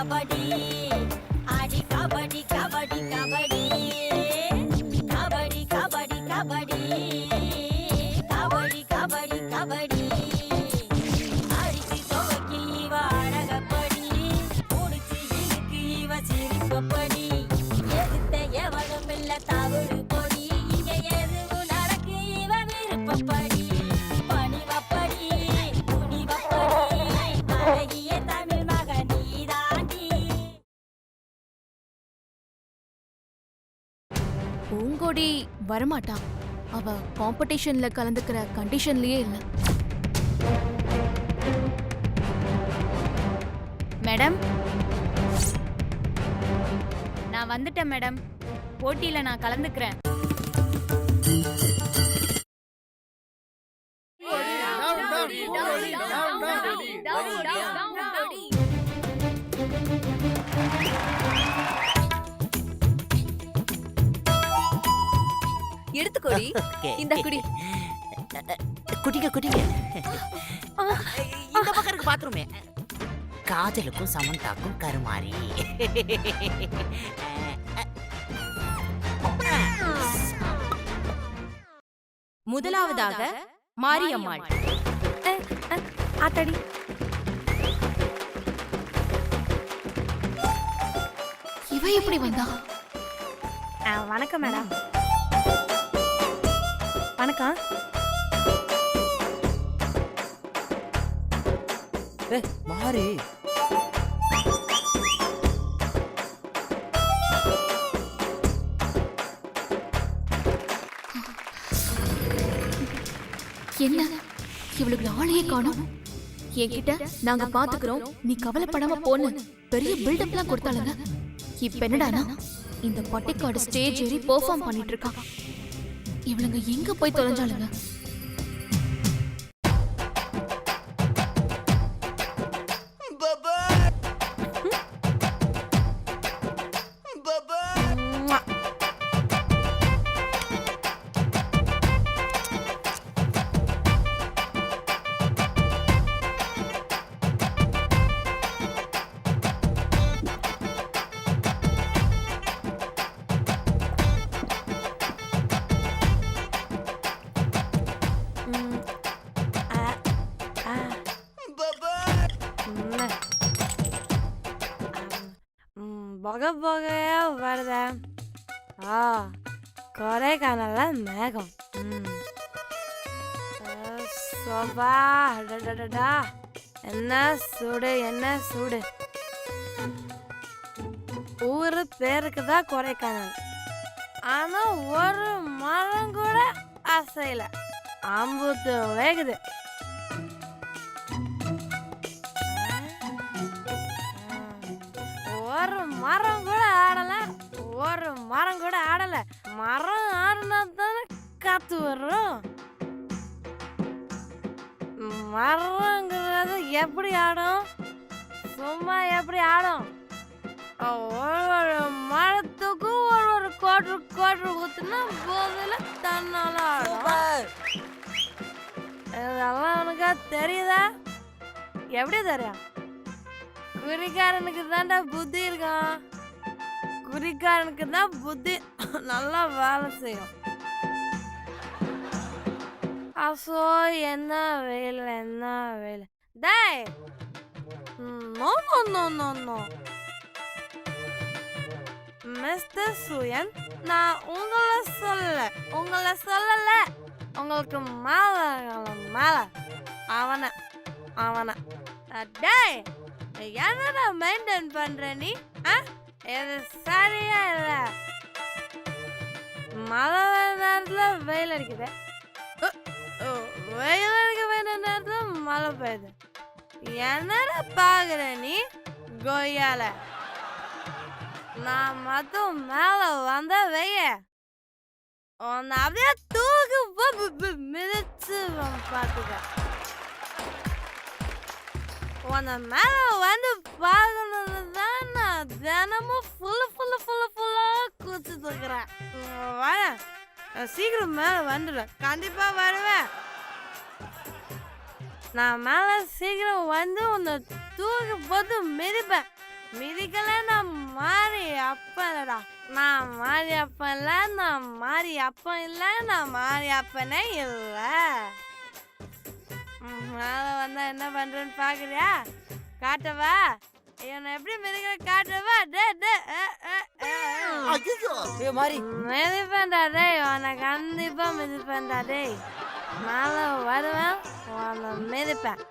கபடி ஆடி கபடி கபடி கபடி கபடி கபடி கபடி கபடி கபடி கபடி அடிச்சு துவக்கி இவ அழகப்படி முடிச்சு இழுக்கு இவ சிரிப்பப்படி எதிர்த்த எவனும் இல்ல தவறு பொடி இங்க எதுவும் நடக்கு இவ விருப்பப்படி பணிவப்படி துணிவப்படி அழகிய தமிழ் மகன் நீதாண்டி. பூங்கொடி வரமாட்டான். அவ காம்படிஷன்ல கலந்துக்கிற கண்டிஷன்லயே இல்ல. மேடம், நான் வந்துட்டேன் மேடம். போட்டியில நான் கலந்துக்கிறேன். எடுத்துக்கோடி, இந்த குடி. குடிங்க குடிங்க. இந்த பக்கம் இருக்கு பாத்ரூமே. காஜலுக்கும் சமந்தாக்கும் கருமாறி. முதலாவதாக மாரியம்மாள். ஆத்தாடி, இவ எப்படி வந்தா? வணக்கம் மேடம். வணக்கம். மாறி என்ன இவளுக்கு ஆளையே காணோம். என்கிட்ட நாங்க பாத்துக்கிறோம், நீ கவலைப்படாம போன்னு பெரிய பில்டப்லாம் கொடுத்தாளுங்க. இப்ப என்னடானா இந்த பட்டிக்காடு ஸ்டேஜ் ஏறி பெர்ஃபார்ம் பண்ணிட்டு இருக்கா. இவளுங்க எங்க போய் தொலைஞ்சாளுங்க? புகை புகையா வருதா? கொடைக்கானல்ல மேகம். சோபா, அடடடடா, என்ன சூடு என்ன சூடு. ஊரு பேருக்கு தான் கொடைக்கானல், ஆனா ஒரு மரம் கூட அசையல. அம்புத்து வேகுது. ஒரு மரம் கூட ஆடல, ஒரு மரம் கூட ஆடல. மரம் ஆடினா தானே காத்து வரும். மரங்கிறது எப்படி ஆடும்? சும்மா எப்படி ஆடும்? ஒரு மரத்துக்கும் ஒரு கோட்டு கோட்டு ஊத்துனா போதில் தன்னால ஆடும். இதெல்லாம் உனக்கா தெரியுதா? எப்படி தெரியும்? குறிக்காரனுக்கு தான்டா புத்தி இருக்கான். குறிக்காரனுக்கு தான் புத்தி நல்லா வேலை செய்யும். அசோ என்ன வெயில் என்ன வெயில். டேய், no no no no no Mister Suyan, நான் உங்களை சொல்லல. உங்களுக்கு மேல அவனை டேய், என்னடா மெயின்டைன் பண்ற நீ? இது சரியா இல்ல. மழை நேரத்துல வெயில் அடிக்குது, வெயில் அடிக்க வேண்டிய நேரத்துல மழை பெய்யுது. என்னடா பாக்குற நீ கொய்யால? நான் மட்டும் மேல வந்த வெய்ய உன்னை அப்படியே தூக்கு மிதிச்சு பாத்துக்க. உன்னை மேல வந்து பார்க்கணுன்னு தான் நான் தினமும் ஃபுல்லா குச்சிட்டு இருக்கிறேன். வரேன், சீக்கிரம் மேல வந்துடுவேன். கண்டிப்பா வருவேன். நான் மேல சீக்கிரம் வந்து உன்னை தூக்கி போட்டு மிதிப்பேன். மிதிக்கல நான் மாறி அப்பனடா. நான் மாறி அப்பன் இல்ல, நான் மாறி அப்பன் இல்ல, நான் மாறி அப்பனே இல்ல. மேல வந்தா என்ன பண்றேன்னு பாக்குறியா? காட்டவா? இவனை எப்படி மிதிக்கிற காட்டவா? மிதிப்பேன்டா டேய், உன்னை கண்டிப்பா மிதிப்பேன்டா டேய். மேல வருவேன், உன்னை மிதிப்பேன்.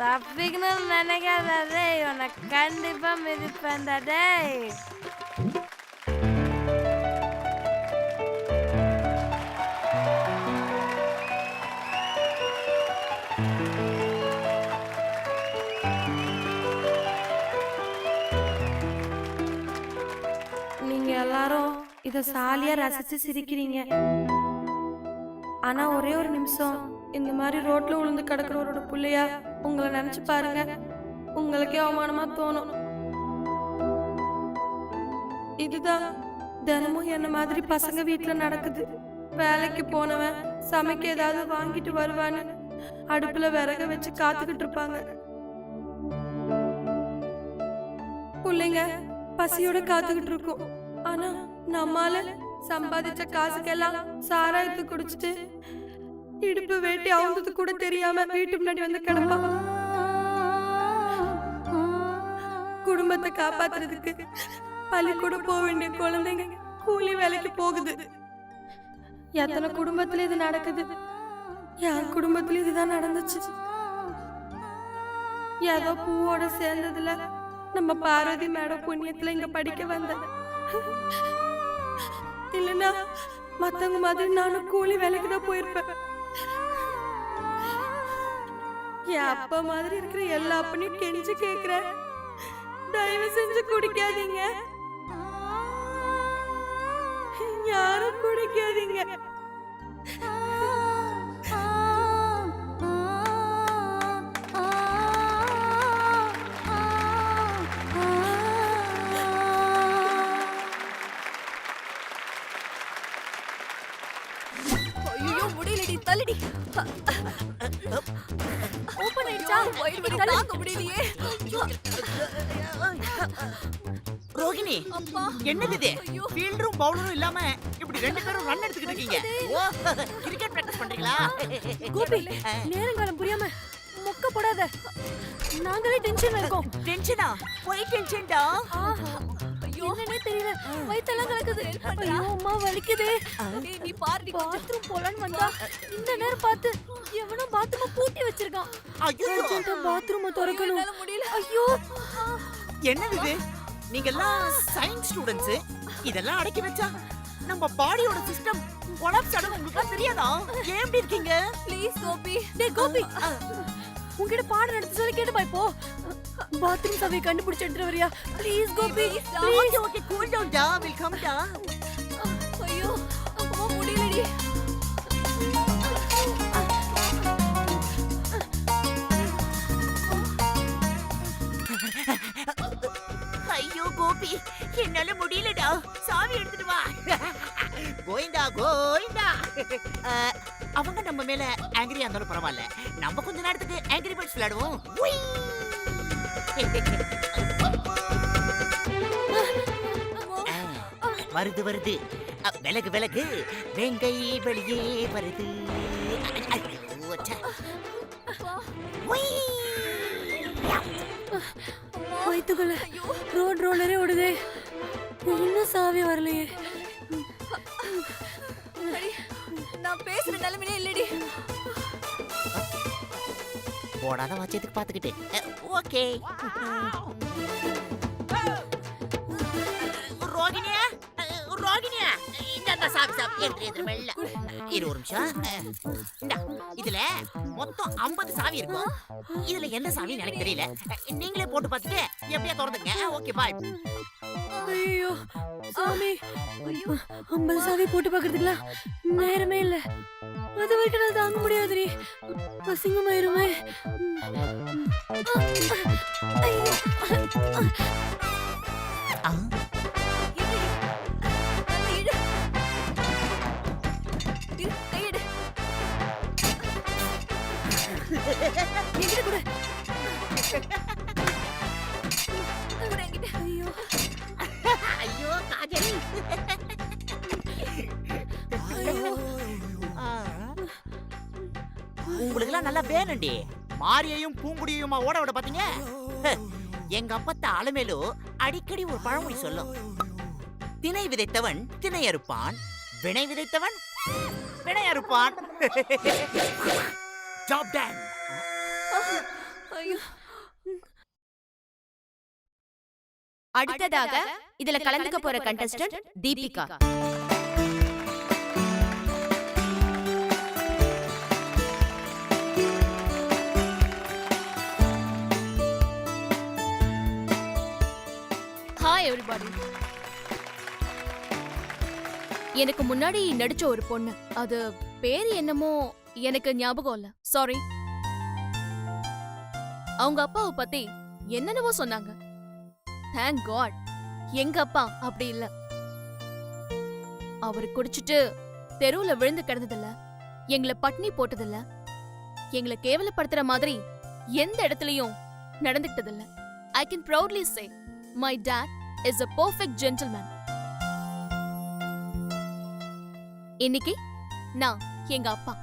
தப்பிக்கணும்னு நினைக்காத டேய், உன்னை கண்டிப்பா மிதிப்பேன்டா டேய். நீங்க எல்லாரும் இத சாலியா ரசிச்சு சிரிக்கிறீங்க. ஆனா ஒரே ஒரு நிமிஷம் இந்த மாதிரி ரோட்ல விழுந்து கிடக்குறவரோட புள்ளையா உங்களை நினைச்சு பாருங்க. உங்களுக்கே அவமானமா தோணும். இதுதான் தினமும் என்ன மாதிரி பசங்க வீட்டுல நடக்குது. வேலைக்கு போனவன் சமைக்க ஏதாவது வாங்கிட்டு வருவான்னு அடுப்புல விறக வச்சு காத்துக்கிட்டு இருப்பாங்க. பிள்ளைங்க பசியோட காத்துக்கிட்டு இருக்கும். ஆனா நம்மால சம்பாதிச்ச காசுக்கெல்லாம் சாராயத்தை குடிச்சிட்டு இடுப்பு வேட்டி அவங்களுக்கு கூட தெரியாம வீட்டு முன்னாடி வந்து கிடப்பான். குடும்பத்தை காப்பாத்துறதுக்கு பள்ளிக்கூடம் போக வேண்டிய குழந்தைங்க கூலி வேலைக்கு போகுது. எத்தனை குடும்பத்துல இது நடக்குது? என் குடும்பத்துல இதுதான் நடந்துச்சு. ஏதோ பூவோட சேர்ந்ததுல நம்ம பார்வதி மேடம் புண்ணியத்துல இங்க படிக்க வந்தேன். இல்லைன்னா மத்தவங்க மாதிரி நானும் கூலி வேலைக்கு தான் போயிருப்பேன். என் அப்பா மாதிரி இருக்கிற எல்லா அப்பனையும் கெஞ்சி கேக்குறேன், தயவு செஞ்சு குடிக்காதீங்க, யாரும் குடிக்காதீங்க. முடியலடி, தள்ளிடி. ஓபன் ஆயிடுச்சா? தாங்க முடியலையே. ரோகிணி, என்னது இது? ஃபீல்டரும் பவுலரும் இல்லாம இப்படி ரெண்டு பேரும் ரன் எடுத்துக்கிட்டு இருக்கீங்க. ஓ, கிரிக்கெட் பிராக்டிஸ் பண்றீங்களா? கோபி, நேரங்காலம் புரியாம மொக்க போடாத. நாங்களே டென்ஷன்ல இருக்கோம். டென்ஷனா? போய் டென்ஷன்டா. என்னன்னே தெரியல, வயித்தெல்லாம் கலக்குது. ஐயோ அம்மா வலிக்குதே. நீ பாருடி, பாத்ரூம் போலான்னு வந்தா இந்த நேரம் பார்த்து எவனோ பாத்ரூம் பூட்டி வச்சிருக்கான். ஐயோ, பாத்ரூம் திறக்கணும். முடியல. ஐயோ, என்னது இது? நீங்க எல்லாம் சயின்ஸ் ஸ்டூடண்ட்ஸ். இதெல்லாம் அடக்கி வச்சா நம்ம பாடியோட சிஸ்டம் கொலாப்ஸ் ஆகும். உங்களுக்கு தெரியாதா? ஏன் இப்படி இருக்கீங்க? ப்ளீஸ் கோபி. டேய் கோபி, உன்கிட்ட பாடம் நடத்த சொல்லி கேட்டுப்பா. இப்போ பாத்ரூம் சாவியை கண்டுபிடிச்சு எடுத்துட்டு வரியா? Please Gopi. Okay okay, cool down டா. வெல்கம் டா. ஐயோ அம்மா முடியலடி. ஐயோ கோபி, என்னால முடியலடா. சாவி எடுத்துட்டு வா. கோயிந்தா கோயிந்தா. அவங்க நம்ம மேல ஆங்கிரியா இருந்தாலும் பரவாயில்ல, நம்ம கொஞ்ச நேரத்துக்கு ஆங்கிரி பேர்ட்ஸ் விளையாடுவோம். வருது வருது, விலகு விலகு, வெங்கை வெளியே வருது. வயித்துக்குள்ள ரோட் ரோலரே ஓடுதே. இன்னும் சாவி வரலையே. நான் பேசுற நிலைமையிலே இல்லடி. போடாத வாச்சதுக்கு பாத்துக்கிட்டு. ஓகே ரோகிணியா, ரோகிணியா, இந்த சாவி சாவி எடுத்து மெல்ல இரு ஒரு நிமிஷம். இந்தா, இதுல மொத்தம் 50 சாவி இருக்கும். இதுல எந்த சாவின்னு எனக்கு தெரியல. நீங்களே போட்டு பார்த்துட்டு எப்படியா திறந்துங்க. Okay bye. ஐயோ சாமி, 50 சாவி போட்டு பாக்குறதுக்குலாம் நேரமே இல்ல. அது வரைக்கும் நான் தாங்க முடியாதுரி, அசிங்கமாயிருமே. எடு. ஐயோ காஜல். உங்களுக்கெல்லாம் நல்லா வேணும்டி. மாரியையும் பூங்குடியுமா ஓட விட பாத்தீங்க. எங்க அப்பத்த அலமேலு அடிக்கடி ஒரு பழமொழி சொல்லும். திணை விதைத்தவன் திணை அறுப்பான், வினை விதைத்தவன் வினை அறுப்பான். Job ton. அடுத்ததாக இதுல கலந்துக்க போற கண்டஸ்டன்ட் தீபிகா. Hi everybody. எனக்கு முன்னாடி நடிச்ச ஒரு பொண்ணு, அது பேரு என்னமோ எனக்கு ஞாபகம் இல்ல, சாரி. அவங்க அப்பாவை பத்தி என்னென்னவோ சொன்னாங்க. தேங்க் காட் எங்க அப்பா அப்படி இல்ல. அவரு குடிச்சிட்டு தெருவுல விழுந்து கிடந்ததில்ல, எங்களை பட்னி போட்டதில்ல, எங்களை கேவலப்படுத்துற மாதிரி எந்த இடத்துலயும் நடந்துக்கிட்டதில்ல. I can proudly say my dad is a perfect gentleman. இன்னைக்கு நான் எங்க அப்பா.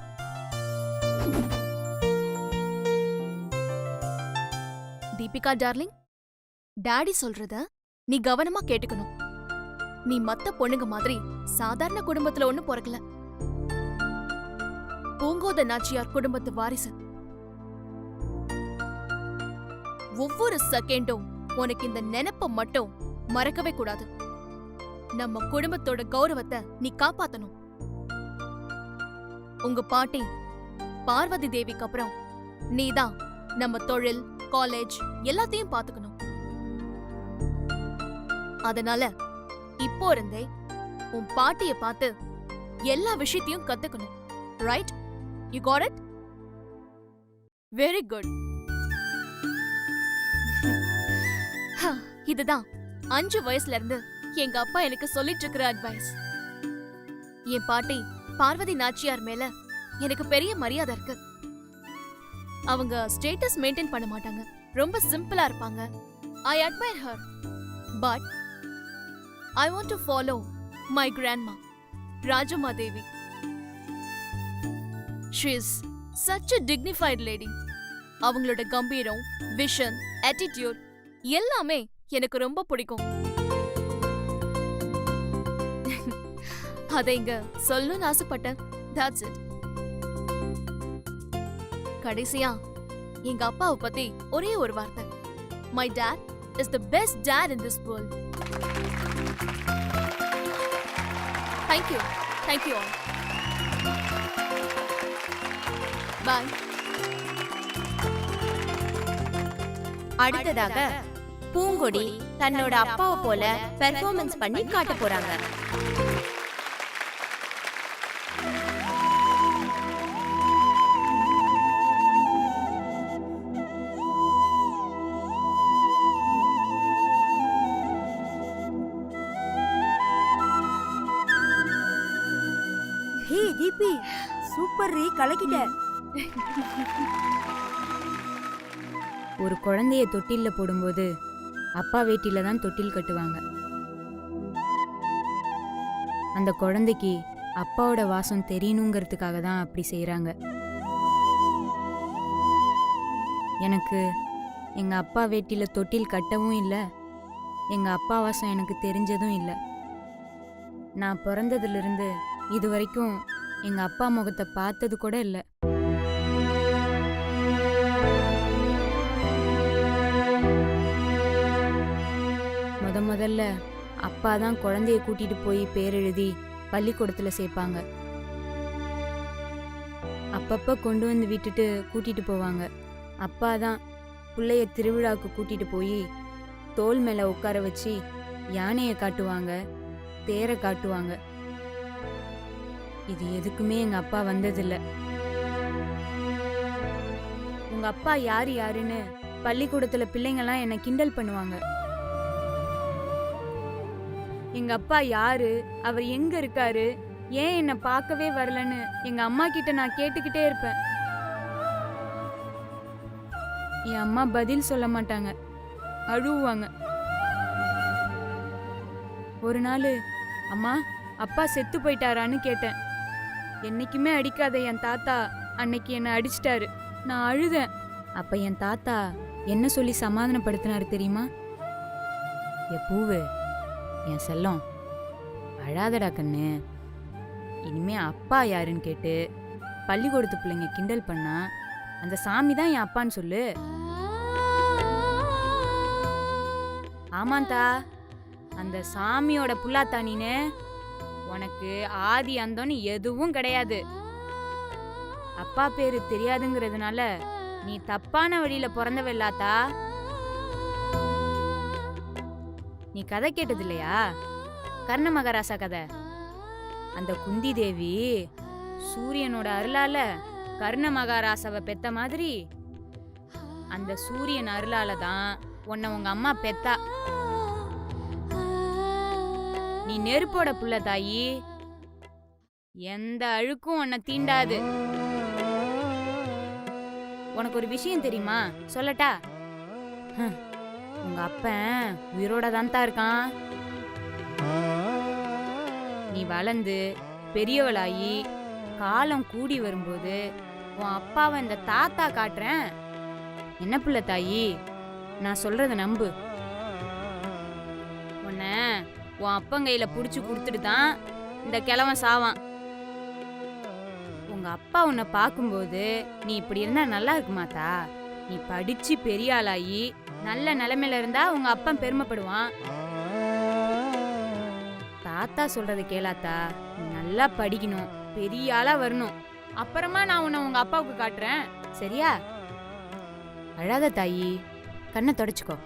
தீபிகா டார்லிங், டாடி சொல்றத நீ கவனமா கேட்டுக்கணும். நீ மத்த பொண்ணுங்க மாதிரி சாதாரண குடும்பத்துல ஒண்ணு பிறக்கல. பூங்கோத நாச்சியார் குடும்பத்து வாரிசு. ஒவ்வொரு செகண்டும் உனக்கு இந்த நினைப்ப மட்டும் மறக்கவே கூடாது. நம்ம குடும்பத்தோட கௌரவத்தை நீ காப்பாத்தணும். உங்க பாட்டி பார்வதி தேவிக்கு அப்புறம் நீதான் நம்ம தொழில், காலேஜ் எல்லாத்தையும் பாத்துக்கணும். அதனால இப்போ இருந்தே உன் பாட்டிய பார்த்து எல்லா விஷயத்தையும் கத்துக்கணும். Right? You got it? Very good. இதுதான் 5 வயசுல இருந்து எங்க அப்பா எனக்கு சொல்லிட்டு இருக்கிற அட்வைஸ். என் பாட்டி பார்வதி நாச்சியார் மேல எனக்கு பெரிய மரியாதை இருக்கு. அவங்க ஸ்டேட்டஸ் மெயின்டைன் பண்ண மாட்டாங்க, ரொம்ப சிம்பிளா இருப்பாங்க. I admire her. But I want to follow my grandma, Rajama Devi. She is such a dignified lady. அவங்களோட கம்பீரம், விஷன், attitude எல்லாமே எனக்கு ரொம்ப பிடிக்கும். அதை இங்க சொல்லணும்னு ஆசைப்பட்டேன். That's it. கடைசியா எங்க அப்பாவை பத்தி ஒரே ஒரு வார்த்தை. My dad is the best dad in this world. Thank you. Thank you all. Bye. அடுத்ததாக பூங்கொடி தன்னோட அப்பாவை போல பெர்ஃபார்மன்ஸ் பண்ணி காட்ட போறாங்க. ஹே தீபி, சூப்பர் ரீ, கலக்கிட்ட. ஒரு குழந்தைய தொட்டில்ல போடும்போது அப்பா வேட்டில தான் தொட்டில் கட்டுவாங்க. அந்த குழந்தைக்கு அப்பாவோட வாசம் தெரியணுங்கிறதுக்காக தான் அப்படி செய்கிறாங்க. எனக்கு எங்கள் அப்பா வேட்டில தொட்டில் கட்டவும் இல்லை, எங்கள் அப்பா வாசம் எனக்கு தெரிஞ்சதும் இல்லை. நான் பிறந்ததுலேருந்து இது வரைக்கும் எங்கள் அப்பா முகத்தை பார்த்தது கூட இல்லை. முதல்ல அப்பா தான் குழந்தைய கூட்டிட்டு போய் பேர் எழுதி பள்ளிக்கூடத்தில் சேர்ப்பாங்க. அப்பப்போ கொண்டு வந்து விட்டுட்டு கூட்டிட்டு போவாங்க. அப்பா தான் பிள்ளைய திருவிழாவுக்கு கூட்டிட்டு போய் தோல் மேலே உட்கார வச்சு யானையை காட்டுவாங்க, தேரை காட்டுவாங்க. இது எதுக்குமே எங்கள் அப்பா வந்ததில்லை. உங்கள் அப்பா யார் யாருன்னு பள்ளிக்கூடத்தில் பிள்ளைங்கள்லாம் என்னை கிண்டல் பண்ணுவாங்க. எங்க அப்பா யாரு, அவர் எங்க இருக்காரு, ஏன் என்னை பார்க்கவே வரலன்னு எங்க அம்மா கிட்ட நான் கேட்டுக்கிட்டே இருப்பேன். என் அம்மா பதில் சொல்ல மாட்டாங்க, அழுவாங்க. ஒரு நாள் அம்மா அப்பா செத்து போயிட்டாரான்னு கேட்டேன். என்னைக்குமே அடிக்காத என் தாத்தா அன்னைக்கு என்னை அடிச்சிட்டாரு. நான் அழுதேன். அப்ப என் தாத்தா என்ன சொல்லி சமாதானப்படுத்தினாரு தெரியுமா? என் பூவு, என் செல்லம், அழாதடா கண்ணு. இனிமே அப்பா யாருன்னு கேட்டு பள்ளிக்கூடத்து பிள்ளைங்க கிண்டல் பண்ணா அந்த சாமி தான் என் அப்பான்னு சொல்லு. ஆமாந்தா, அந்த சாமியோட புள்ளாத்தா நீனு. உனக்கு ஆதி அந்தோன்னு எதுவும் கிடையாது. அப்பா பேரு தெரியாதுங்கிறதுனால நீ தப்பான வழியில பிறந்தவ இல்லாத்தா. நீ கதை கேட்டது இல்லையா? கர்ண மகாராசா கதை. அந்த குந்தி தேவி சூரியனோட அருளால கர்ண மகாராசாவை பெத்த மாதிரி அந்த சூரியன் அருளால தான் உன்னை உங்க அம்மா பெத்தா. நீ நெருப்போட புள்ள தாயி. எந்த அழுக்கும் உன்னை தீண்டாது. உனக்கு ஒரு விஷயம் தெரியுமா? சொல்லட்டா? உங்க அப்பன் உயிரோட தான் இருக்கான். நீ வளர்ந்து பெரியவளாயி காலம் கூடி வரும்போது உன் அப்பாவை இந்த தாத்தா காட்டுறேன். என்ன புள்ள தாயி, நான் சொல்றத நம்பு. உன்னை உன் அப்பங்கையில புடிச்சு கொடுத்துட்டு தான் இந்த கிழவன் சாவான். உங்க அப்பா உன்னை பார்க்கும்போது நீ இப்படி இருந்தா நல்லா இருக்குமாத்தா? நீ படிச்சு பெரிய ஆளாயி நல்ல நிலைமையில இருந்தா உங்க அப்பன் பெருமைப்படுவான். தாத்தா சொல்றத கேளாத்தா. நீ நல்லா படிக்கணும், பெரிய ஆளா வரணும். அப்புறமா நான் உன்னை உங்க அப்பாவுக்கு காட்டுறேன், சரியா? அழாத தாயி, கண்ணை தொடச்சுக்கோ.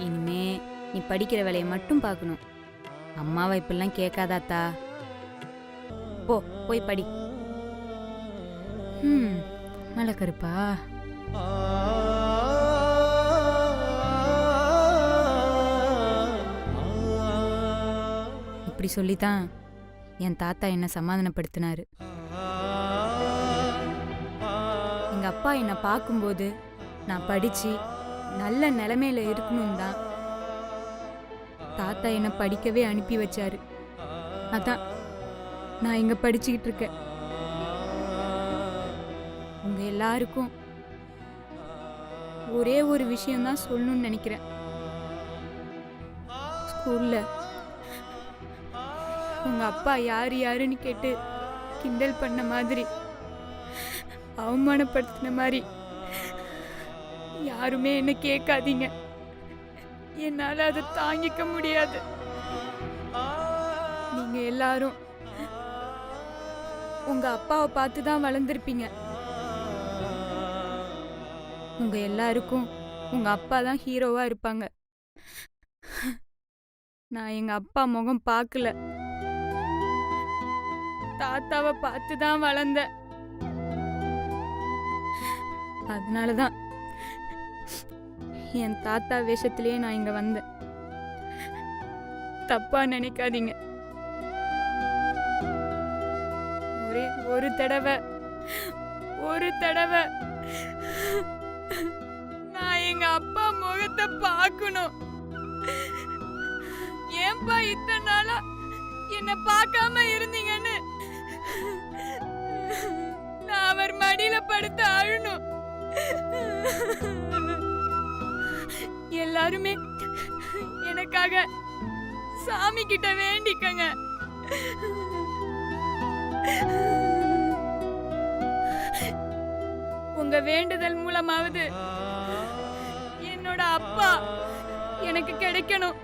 இனிமே நீ படிக்கிற வேலையை மட்டும் பார்க்கணும். அம்மாவை இப்பெல்லாம் கேட்காதாத்தா. போ, போய் படி. மலை கருப்பா. இப்படி சொல்லித்தான் என் தாத்தா என்ன சமாதானப்படுத்தினாரு. எங்க அப்பா என்னை பார்க்கும்போது நான் படிச்சு நல்ல நிலைமையில இருக்கணும் தான் தாத்தா என்னை படிக்கவே அனுப்பி வச்சாரு. அதான் நான் இங்க படிச்சுக்கிட்டு இருக்கேன். உங்க எல்லாருக்கும் ஒரே ஒரு விஷயம்தான் சொல்லணும்னு நினைக்கிறேன். ஸ்கூல்ல உங்க அப்பா யாரு யாருன்னு கேட்டு கிண்டல் பண்ண மாதிரி, அவமானப்படுத்தின மாதிரி யாருமே என்ன கேட்காதீங்க. என்னால அதை தாங்கிக்க முடியாது. நீங்க எல்லாரும் உங்க அப்பாவை பார்த்து தான் வளர்ந்துருப்பீங்க. உங்க எல்லாருக்கும் உங்க அப்பா தான் ஹீரோவா இருப்பாங்க. நான் எங்க அப்பா முகம் பார்க்கல, தாத்தாவை பார்த்து தான் வளர்ந்தேன். அதனாலதான் என் தாத்தா வேஷத்திலேயே நான் இங்க வந்தேன். தப்பா நினைக்காதீங்க. ஒரே ஒரு தடவை நான் எங்க அப்பா முகத்தை பார்க்கணும். ஏன்பா இத்தனை நாளா என்ன பார்க்காம இருந்தீங்கன்னு நான் அவர் மடியில படுத்து அழணும். எல்லாருமே எனக்காக சாமி கிட்ட வேண்டிக்கங்க. உங்க வேண்டுதல் மூலமாவது என்னோட அப்பா எனக்கு கிடைக்கணும்.